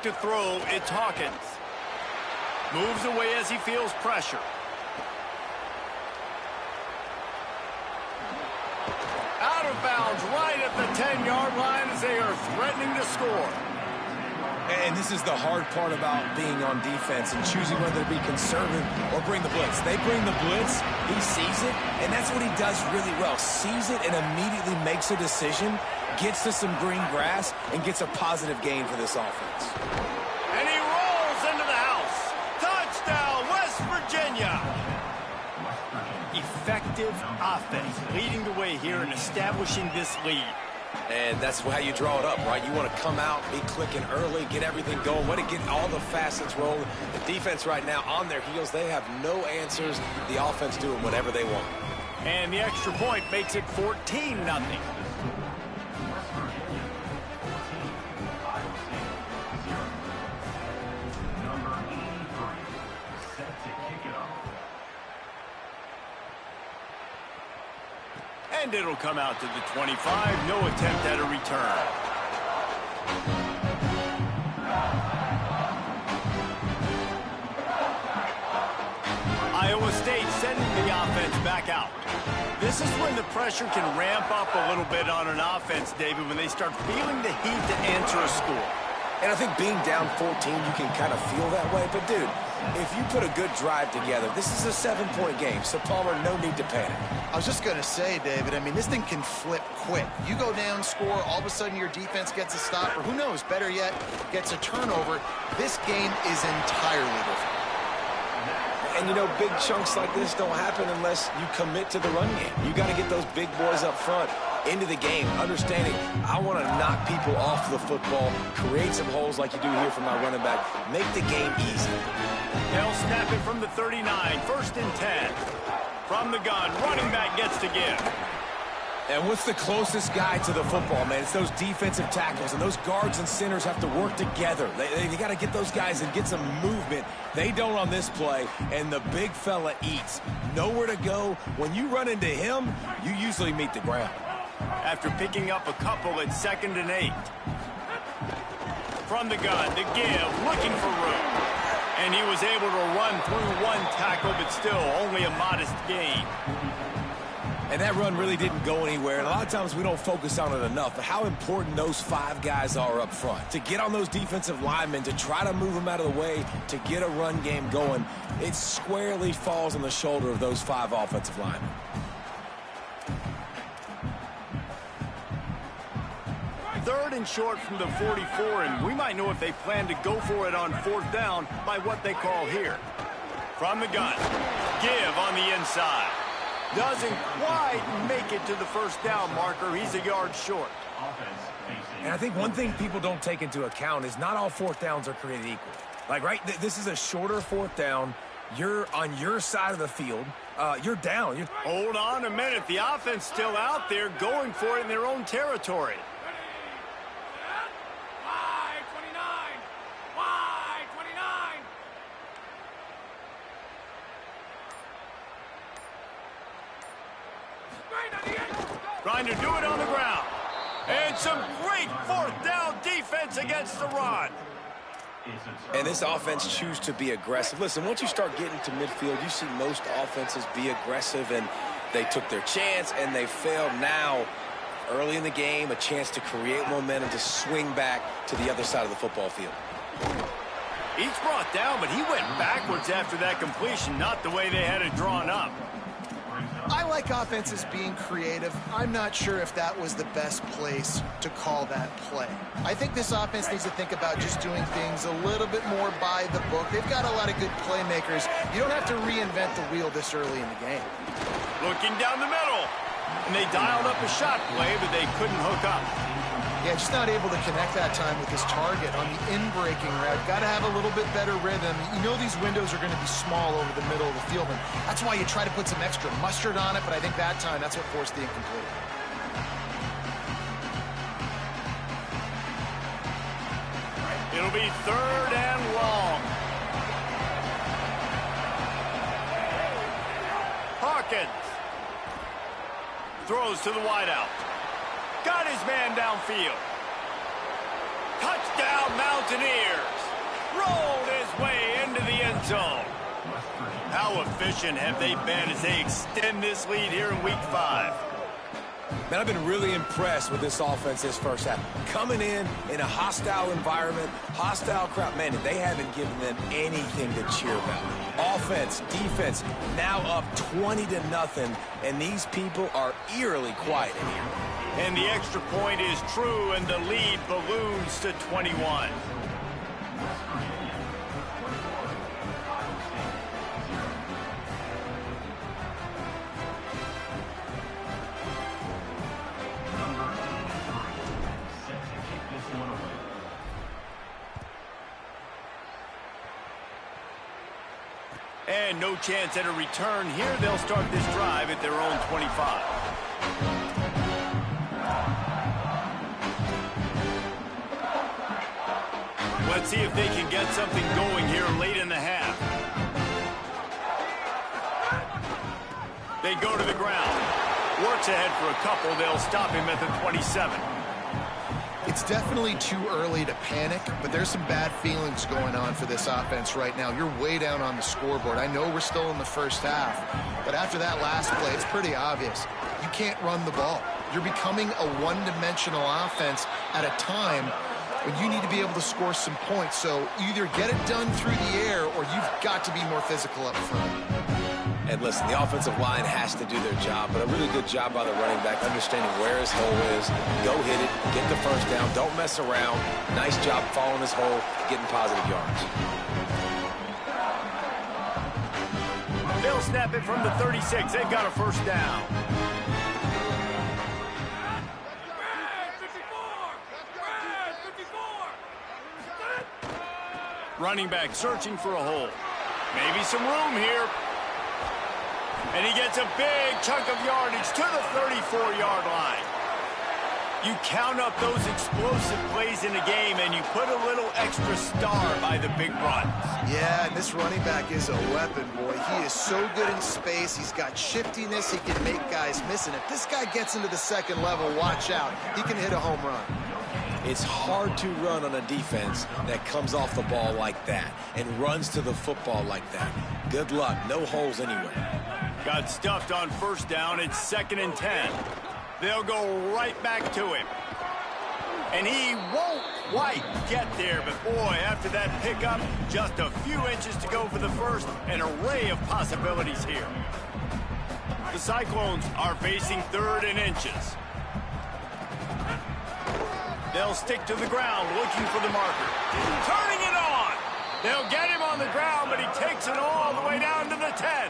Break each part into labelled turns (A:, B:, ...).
A: To throw, it's Hawkins. Moves away as he feels pressure. Out of bounds right at the 10-yard line as they are threatening to score.
B: And this is the hard part about being on defense and choosing whether to be conservative or bring the blitz. They bring the blitz, he sees it, and that's what he does really well. Sees it and immediately makes a decision, gets to some green grass, and gets a positive gain for this offense.
A: And he rolls into the house. Touchdown, West Virginia. Effective offense leading the way here and establishing this lead.
B: And that's how you draw it up, right? You want to come out, be clicking early, get everything going, want to get all the facets rolling. The defense right now on their heels, they have no answers. The offense doing whatever they want.
A: And the extra point makes it 14-0. And it'll come out to the 25. No attempt at a return. Iowa State sending the offense back out. This is when the pressure can ramp up a little bit on an offense, David, when they start feeling the heat to answer a score.
B: And I think being down 14, you can kind of feel that way. But, dude, if you put a good drive together, this is a 7-point game. So, Palmer, no need to panic.
C: I was just going to say, David, I mean, this thing can flip quick. You go down, score, all of a sudden your defense gets a stop, or who knows, better yet, gets a turnover. This game is entirely different.
B: And, you know, big chunks like this don't happen unless you commit to the run game. You got to get those big boys up front into the game, understanding I want to knock people off the football, create some holes like you do here for my running back, make the game easy.
A: They'll snap it from the 39, 1st and 10. From the gun, running back gets to give.
B: And what's the closest guy to the football, man? It's those defensive tackles, and those guards and centers have to work together. They got to get those guys and get some movement. They don't on this play, and the big fella eats. Nowhere to go. When you run into him, you usually meet the ground.
A: After picking up a couple at 2nd and 8. From the gun, to give, looking for room. And he was able to run through one tackle, but still only a modest gain.
B: And that run really didn't go anywhere. And a lot of times we don't focus on it enough. But how important those 5 guys are up front. To get on those defensive linemen, to try to move them out of the way, to get a run game going, it squarely falls on the shoulder of those 5 offensive linemen.
A: Third and short from the 44, and we might know if they plan to go for it on 4th down by what they call here. From the gun, give on the inside. Doesn't quite make it to the 1st down marker. He's a yard short.
B: And I think one thing people don't take into account is not all 4th downs are created equal. Like, right, this is a shorter 4th down. You're on your side of the field. You're down.
A: Hold on a minute. The offense still out there going for it in their own territory. Trying to do it on the ground. And some great 4th down defense against the run.
B: And this offense chooses to be aggressive. Listen, once you start getting to midfield, you see most offenses be aggressive, and they took their chance, and they failed. Now, early in the game, a chance to create momentum, to swing back to the other side of the football field.
A: Each brought down, but he went backwards after that completion, not the way they had it drawn up.
C: I like offenses being creative. I'm not sure if that was the best place to call that play. I think this offense needs to think about just doing things a little bit more by the book. They've got a lot of good playmakers. You don't have to reinvent the wheel this early in the game.
A: Looking down the middle. And they dialed up a shot play, but they couldn't hook up.
C: Yeah, just not able to connect that time with his target on the in-breaking route. Got to have a little bit better rhythm. You know these windows are going to be small over the middle of the field, and that's why you try to put some extra mustard on it, but I think that time that's what forced the incomplete.
A: It'll be 3rd and long. Hawkins throws to the wideout. Got his man downfield. Touchdown, Mountaineers. Rolled his way into the end zone. How efficient have they been as they extend this lead here in Week 5?
B: Man, I've been really impressed with this offense this first half. Coming in a hostile environment, hostile crowd, man, they haven't given them anything to cheer about. Offense, defense, now up 20-0, and these people are eerily quiet in here.
A: And the extra point is true, and the lead balloons to 21. And no chance at a return here. They'll start this drive at their own 25. Let's see if they can get something going here late in the half. They go to the ground. Works ahead for a couple. They'll stop him at the 27.
C: It's definitely too early to panic, but there's some bad feelings going on for this offense right now. You're way down on the scoreboard. I know we're still in the first half, but after that last play, it's pretty obvious. You can't run the ball. You're becoming a one-dimensional offense at a time when you need to be able to score some points. So either get it done through the air or you've got to be more physical up front.
B: And listen, the offensive line has to do their job, but a really good job by the running back, understanding where his hole is. Go hit it, get the first down, don't mess around. Nice job following his hole, getting positive yards.
A: They'll snap it from the 36. They've got a first down. Running back searching for a hole. Maybe some room here. And he gets a big chunk of yardage to the 34-yard line. You count up those explosive plays in a game, and you put a little extra star by the big runs.
C: Yeah, and this running back is a weapon, boy. He is so good in space. He's got shiftiness. He can make guys miss. And if this guy gets into the second level, watch out. He can hit a home run.
B: It's hard to run on a defense that comes off the ball like that and runs to the football like that. Good luck. No holes anywhere.
A: Got stuffed on first down. It's 2nd and 10. They'll go right back to him. And he won't quite get there. But, boy, after that pickup, just a few inches to go for the first. An array of possibilities here. The Cyclones are facing 3rd and inches. They'll stick to the ground, looking for the marker. Turning it on. They'll get him on the ground, but he takes it all the way down to the 10.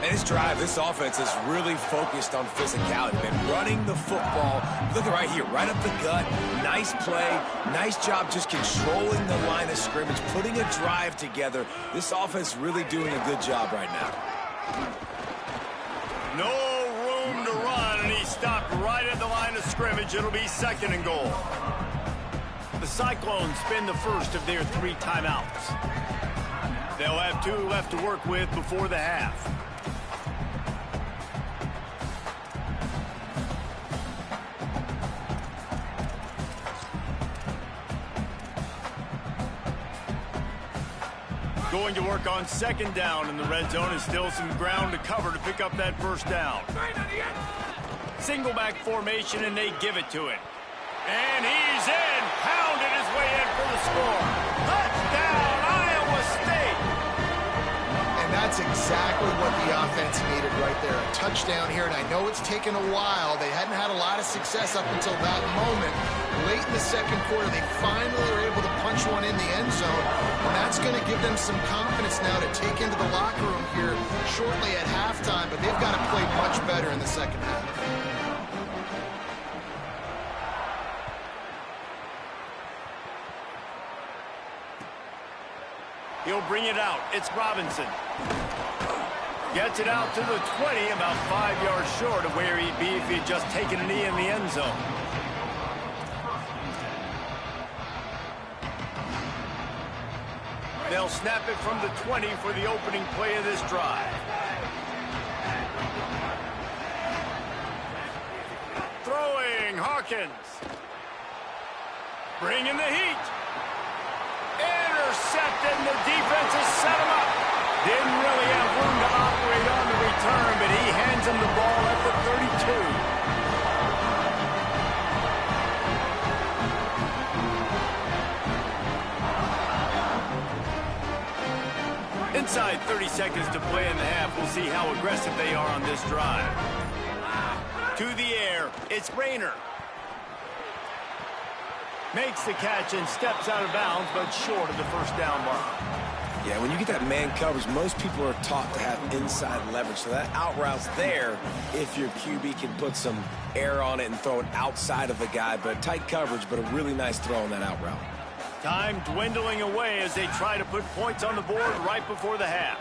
B: And this drive, this offense is really focused on physicality, man. Running the football. Look at right here, right up the gut. Nice play. Nice job just controlling the line of scrimmage, putting a drive together. This offense really doing a good job right now.
A: No room to run, and he stopped right at the line of scrimmage. It'll be 2nd and goal. The Cyclones spend the first of their 3 timeouts. They'll have 2 left to work with before the half. Going to work on 2nd down in the red zone, and still some ground to cover to pick up that first down. Single back formation, and they give it to him. And he's in, pounded his way in for the score. Touchdown, Iowa State!
C: And that's exactly what the offense needed right there. A touchdown here, and I know it's taken a while. They hadn't had a lot of success up until that moment. Late in the second quarter, they finally were able to punch one in the end zone, and that's going to give them some confidence now to take into the locker room here shortly at halftime, but they've got to play much better in the second half.
A: He'll bring it out. It's Robinson. Gets it out to the 20, about 5 yards short of where he'd be if he had just taken a knee in the end zone. They'll snap it from the 20 for the opening play of this drive. Throwing, Hawkins. Bringing the heat. Intercepted, and the defense has set him up. Didn't really have room to operate on the return, but he hands him the ball at the 32. Inside 30 seconds to play in the half. We'll see how aggressive they are on this drive. To the air, it's Rayner. Makes the catch and steps out of bounds, but short of the first down mark.
B: Yeah, when you get that man coverage, most people are taught to have inside leverage. So that out route's there if your QB can put some air on it and throw it outside of the guy. But tight coverage, but a really nice throw on that out route.
A: Time dwindling away as they try to put points on the board right before the half.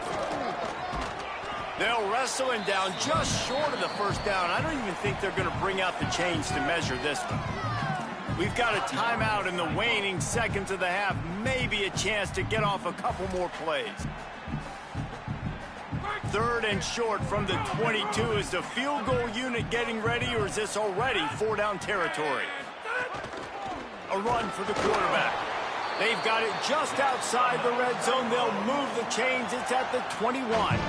A: They'll wrestle him down just short of the first down. I don't even think they're going to bring out the chains to measure this one. We've got a timeout in the waning seconds of the half. Maybe a chance to get off a couple more plays. 3rd and short from the 22. Is the field goal unit getting ready, or is this already 4-down territory? A run for the quarterback. They've got it just outside the red zone. They'll move the chains. It's at the 21.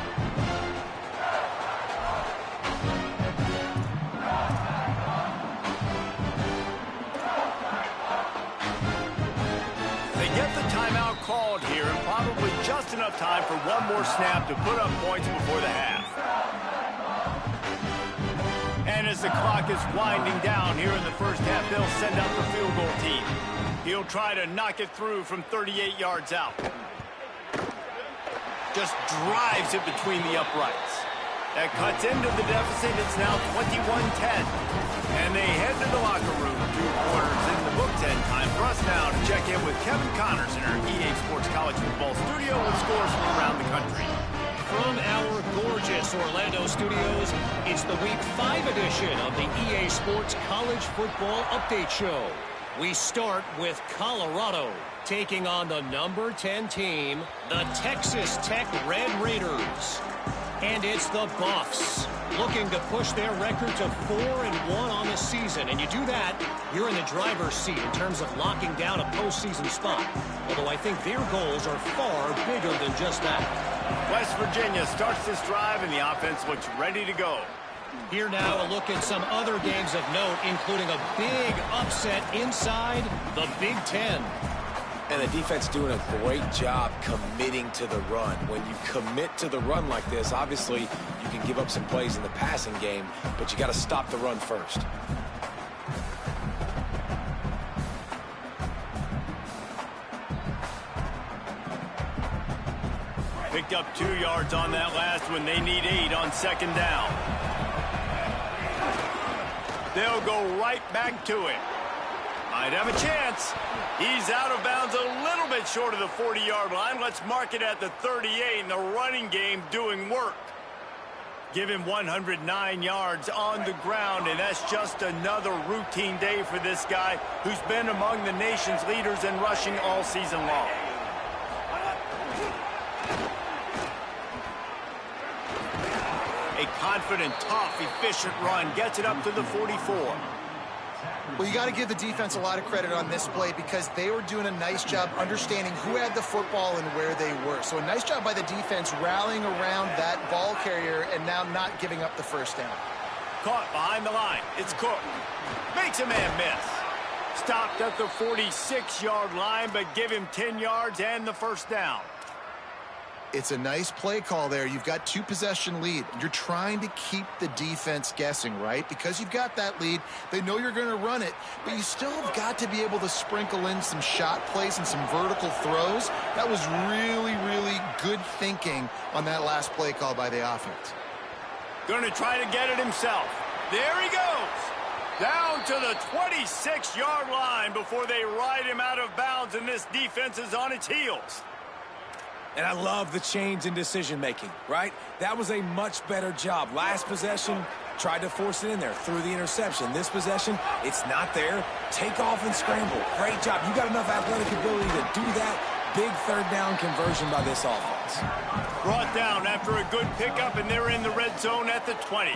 A: Called here, and probably just enough time for one more snap to put up points before the half. And as the clock is winding down here in the first half, they'll send out the field goal team. He'll try to knock it through from 38 yards out. Just drives it between the uprights. That cuts into the deficit. It's now 21-10. And they head to the locker room. 2 quarters in the book, 10 time for us now to check in with Kevin Connors in our EA Sports College Football studio with scores from around the country.
D: From our gorgeous Orlando studios, it's the Week 5 edition of the EA Sports College Football Update Show. We start with Colorado, taking on the number 10 team, the Texas Tech Red Raiders. And it's the Buffs, looking to push their record to 4-1 on the season. And you do that, you're in the driver's seat in terms of locking down a postseason spot. Although I think their goals are far bigger than just that.
A: West Virginia starts this drive, and the offense looks ready to go.
D: Here now a look at some other games of note, including a big upset inside the Big Ten.
B: And the defense doing a great job committing to the run. When you commit to the run like this, obviously you can give up some plays in the passing game, but you got to stop the run first.
A: Picked up 2 yards on that last one. They need 8 on 2nd down. They'll go right back to it. Might have a chance. He's out of bounds a little bit short of the 40-yard line. Let's mark it at the 38, and the running game doing work. Give him 109 yards on the ground, and that's just another routine day for this guy who's been among the nation's leaders in rushing all season long. A confident, tough, efficient run gets it up to the 44.
C: Well, you got to give the defense a lot of credit on this play because they were doing a nice job understanding who had the football and where they were. So a nice job by the defense rallying around that ball carrier and now not giving up the first down.
A: Caught behind the line. It's Cook. Makes a man miss. Stopped at the 46-yard line, but give him 10 yards and the first down.
C: It's a nice play call there. You've got 2-possession lead. You're trying to keep the defense guessing, right? Because you've got that lead. They know you're going to run it, but you still have got to be able to sprinkle in some shot plays and some vertical throws. That was really, really good thinking on that last play call by the offense.
A: Going to try to get it himself. There he goes. Down to the 26-yard line before they ride him out of bounds, and this defense is on its heels.
B: And I love the change in decision-making, right? That was a much better job. Last possession, tried to force it in there, threw the interception. This possession, it's not there. Take off and scramble. Great job. You got enough athletic ability to do that. Big 3rd down conversion by this offense.
A: Brought down after a good pickup, and they're in the red zone at the 20.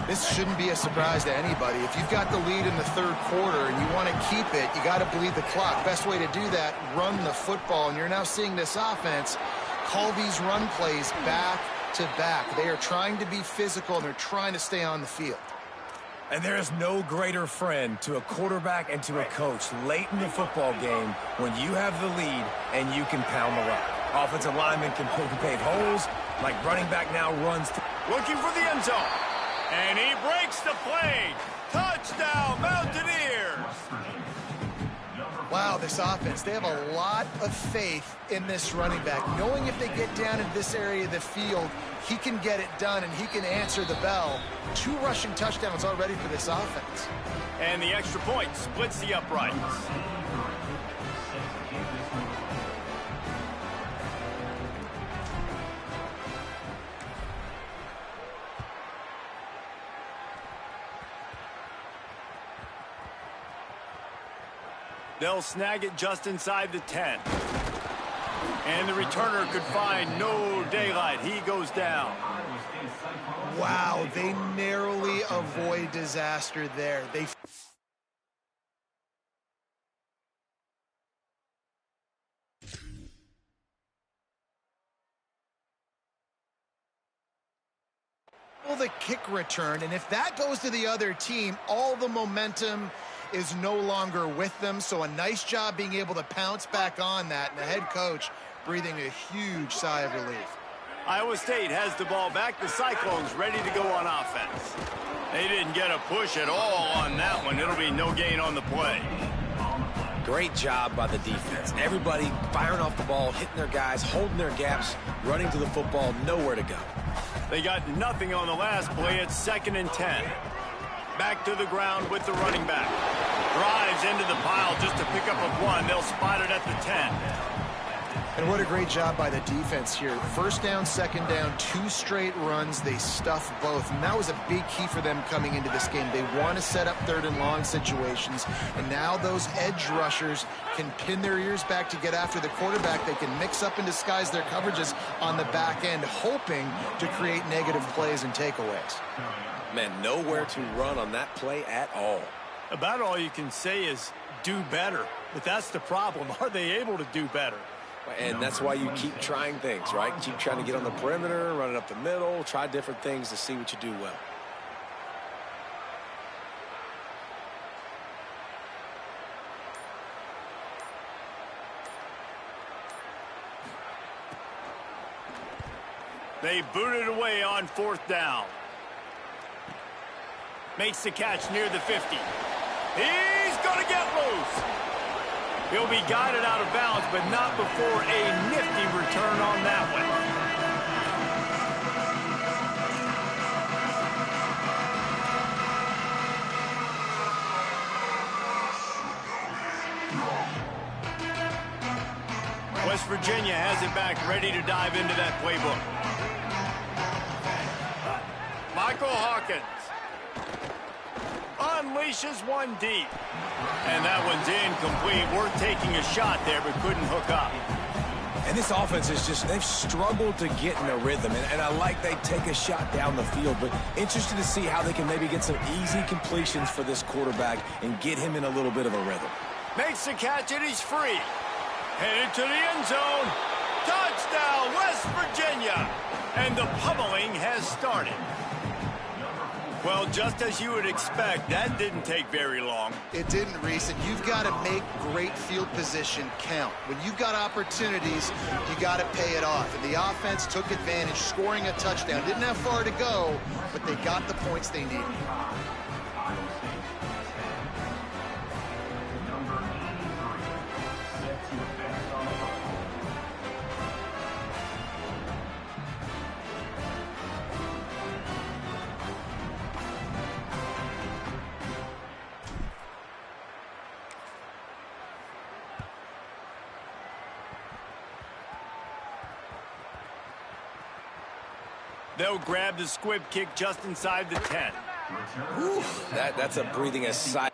C: This shouldn't be a surprise to anybody. If you've got the lead in the third quarter and you want to keep it, you got to bleed the clock. Best way to do that, run the football. And you're now seeing this offense call these run plays back to back. They are trying to be physical, and they're trying to stay on the field.
B: And there is no greater friend to a quarterback and to a coach late in the football game when you have the lead and you can pound the rock. Offensive linemen can pave holes, like running back now runs.
A: Looking for the end zone. And he breaks the play. Touchdown, Mountaineers.
C: Wow, this offense, they have a lot of faith in this running back, knowing if they get down in this area of the field, he can get it done and he can answer the bell. 2 rushing touchdowns already for this offense.
A: And the extra point splits the uprights. They'll snag it just inside the 10. And the returner could find no daylight. He goes down.
C: Wow, they narrowly avoid disaster there. The kick return, and if that goes to the other team, all the momentum is no longer with them. So a nice job being able to pounce back on that, and the head coach breathing a huge sigh of relief.
A: Iowa State has the ball back. The Cyclones ready to go on offense. They didn't get a push at all on that one. It'll be no gain on the play.
B: Great job by the defense. Everybody firing off the ball, hitting their guys, holding their gaps, running to the football, nowhere to go.
A: They got nothing on the last play. It's 2nd and 10. Back to the ground with the running back. Drives into the pile just to pick up a 1. They'll spot it at the 10.
C: And what a great job by the defense here. 1st down, 2nd down, 2 straight runs. They stuff both. And that was a big key for them coming into this game. They want to set up 3rd and long situations. And now those edge rushers can pin their ears back to get after the quarterback. They can mix up and disguise their coverages on the back end, hoping to create negative plays and takeaways.
B: Man, nowhere to run on that play at all.
A: About all you can say is do better. But that's the problem. Are they able to do better?
B: And that's why you keep trying things, right? Keep trying to get on the perimeter, run it up the middle, try different things to see what you do well.
A: They boot it away on 4th down. Makes the catch near the 50. He's going to get loose. He'll be guided out of bounds, but not before a nifty return on that one. West Virginia has it back, ready to dive into that playbook. Michael Hawkins unleashes one deep. And that one's incomplete. Worth taking a shot there, but couldn't hook up.
B: And this offense is just, they've struggled to get in a rhythm. And I like they take a shot down the field, but interested to see how they can maybe get some easy completions for this quarterback and get him in a little bit of a rhythm.
A: Makes the catch, and he's free. Headed to the end zone. Touchdown, West Virginia. And the pummeling has started. Well, just as you would expect, that didn't take very long.
C: It didn't, Reese, and you've got to make great field position count. When you've got opportunities, you got to pay it off. And the offense took advantage, scoring a touchdown. Didn't have far to go, but they got the points they needed.
A: They'll grab the squib kick just inside the 10.
B: Whew, that's a breathing sigh.